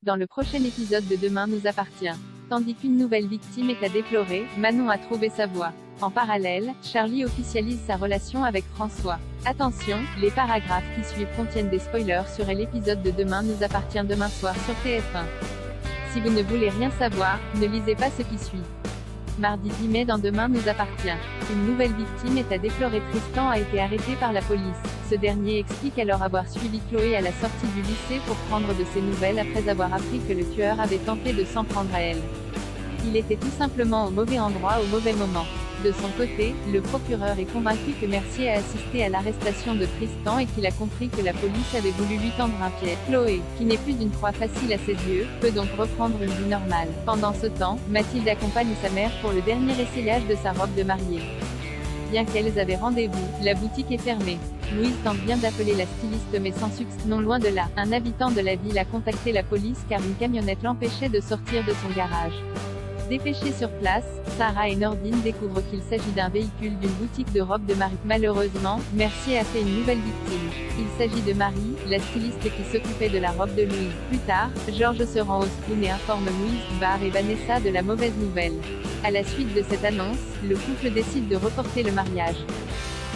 dans le prochain épisode de Demain nous appartient. Tandis qu'une nouvelle victime est à déplorer, Manon a trouvé sa voie. En parallèle, Charlie officialise sa relation avec François. Attention, les paragraphes qui suivent contiennent des spoilers sur l'épisode de Demain nous appartient demain soir sur TF1. Si vous ne voulez rien savoir, ne lisez pas ce qui suit. Mardi 10 mai dans Demain nous appartient. Une nouvelle victime est à déplorer. Tristan a été arrêté par la police. Ce dernier explique alors avoir suivi Chloé à la sortie du lycée pour prendre de ses nouvelles après avoir appris que le tueur avait tenté de s'en prendre à elle. Il était tout simplement au mauvais endroit au mauvais moment. De son côté, le procureur est convaincu que Mercier a assisté à l'arrestation de Tristan et qu'il a compris que la police avait voulu lui tendre un piège. Chloé, qui n'est plus d'une proie facile à ses yeux, peut donc reprendre une vie normale. Pendant ce temps, Mathilde accompagne sa mère pour le dernier essayage de sa robe de mariée. Bien qu'elles avaient rendez-vous, la boutique est fermée. Louise tente bien d'appeler la styliste mais sans succès. Non loin de là, un habitant de la ville a contacté la police car une camionnette l'empêchait de sortir de son garage. Dépêchés sur place, Sarah et Nordine découvrent qu'il s'agit d'un véhicule d'une boutique de robes de mariée. Malheureusement, Mercier a fait une nouvelle victime. Il s'agit de Marie, la styliste qui s'occupait de la robe de Louise. Plus tard, Georges se rend au saloon et informe Louise, Barr et Vanessa de la mauvaise nouvelle. À la suite de cette annonce, le couple décide de reporter le mariage.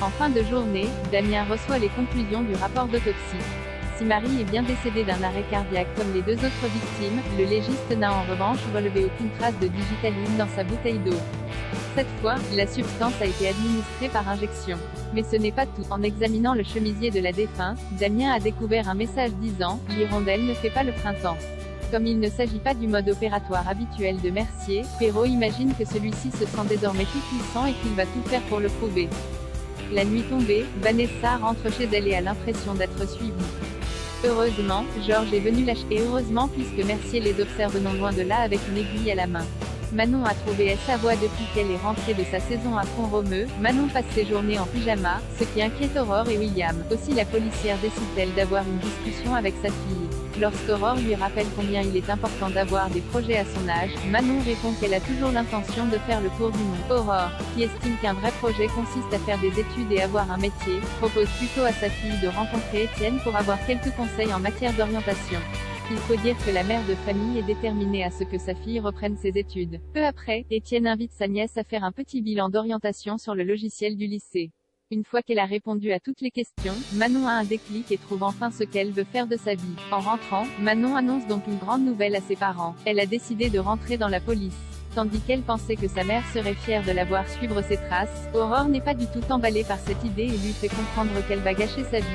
En fin de journée, Damien reçoit les conclusions du rapport d'autopsie. Si Marie est bien décédée d'un arrêt cardiaque comme les deux autres victimes, le légiste n'a en revanche relevé aucune trace de digitaline dans sa bouteille d'eau. Cette fois, la substance a été administrée par injection. Mais ce n'est pas tout. En examinant le chemisier de la défunte, Damien a découvert un message disant « L'hirondelle ne fait pas le printemps ». Comme il ne s'agit pas du mode opératoire habituel de Mercier, Perrault imagine que celui-ci se sent désormais tout puissant et qu'il va tout faire pour le prouver. La nuit tombée, Vanessa rentre chez elle et a l'impression d'être suivie. Heureusement, Georges est venu lâcher. Et heureusement puisque Mercier les observe non loin de là avec une aiguille à la main. Manon a trouvé sa voie depuis qu'elle est rentrée de sa saison à Font-Romeu. Manon passe ses journées en pyjama, ce qui inquiète Aurore et William. Aussi la policière décide-t-elle d'avoir une discussion avec sa fille. Lorsqu'Aurore lui rappelle combien il est important d'avoir des projets à son âge, Manon répond qu'elle a toujours l'intention de faire le tour du monde. Aurore, qui estime qu'un vrai projet consiste à faire des études et avoir un métier, propose plutôt à sa fille de rencontrer Étienne pour avoir quelques conseils en matière d'orientation. Il faut dire que la mère de famille est déterminée à ce que sa fille reprenne ses études. Peu après, Étienne invite sa nièce à faire un petit bilan d'orientation sur le logiciel du lycée. Une fois qu'elle a répondu à toutes les questions, Manon a un déclic et trouve enfin ce qu'elle veut faire de sa vie. En rentrant, Manon annonce donc une grande nouvelle à ses parents. Elle a décidé de rentrer dans la police. Tandis qu'elle pensait que sa mère serait fière de la voir suivre ses traces, Aurore n'est pas du tout emballée par cette idée et lui fait comprendre qu'elle va gâcher sa vie.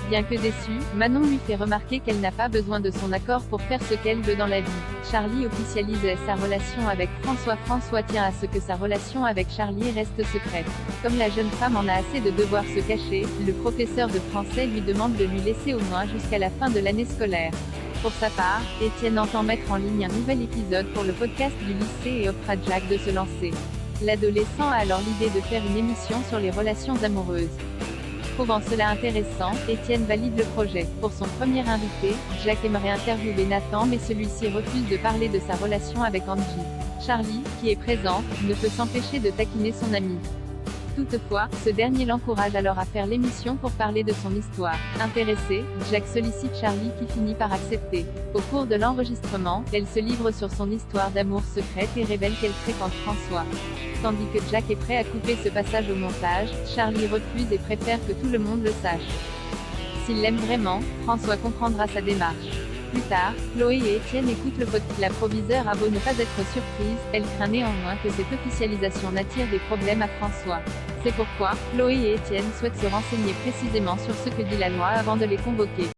Bien que déçue, Manon lui fait remarquer qu'elle n'a pas besoin de son accord pour faire ce qu'elle veut dans la vie. Charlie officialise sa relation avec François. François tient à ce que sa relation avec Charlie reste secrète. Comme la jeune femme en a assez de devoir se cacher, le professeur de français lui demande de lui laisser au moins jusqu'à la fin de l'année scolaire. Pour sa part, Étienne entend mettre en ligne un nouvel épisode pour le podcast du lycée et offre à Jack de se lancer. L'adolescent a alors l'idée de faire une émission sur les relations amoureuses. Trouvant cela intéressant, Étienne valide le projet. Pour son premier invité, Jack aimerait interviewer Nathan mais celui-ci refuse de parler de sa relation avec Angie. Charlie, qui est présent, ne peut s'empêcher de taquiner son ami. Toutefois, ce dernier l'encourage alors à faire l'émission pour parler de son histoire. Intéressé, Jack sollicite Charlie qui finit par accepter. Au cours de l'enregistrement, elle se livre sur son histoire d'amour secrète et révèle qu'elle fréquente François. Tandis que Jack est prêt à couper ce passage au montage, Charlie refuse et préfère que tout le monde le sache. S'il l'aime vraiment, François comprendra sa démarche. Plus tard, Chloé et Étienne écoutent le podcast. La proviseure a beau ne pas être surprise, elle craint néanmoins que cette officialisation n'attire des problèmes à François. C'est pourquoi, Chloé et Étienne souhaitent se renseigner précisément sur ce que dit la loi avant de les convoquer.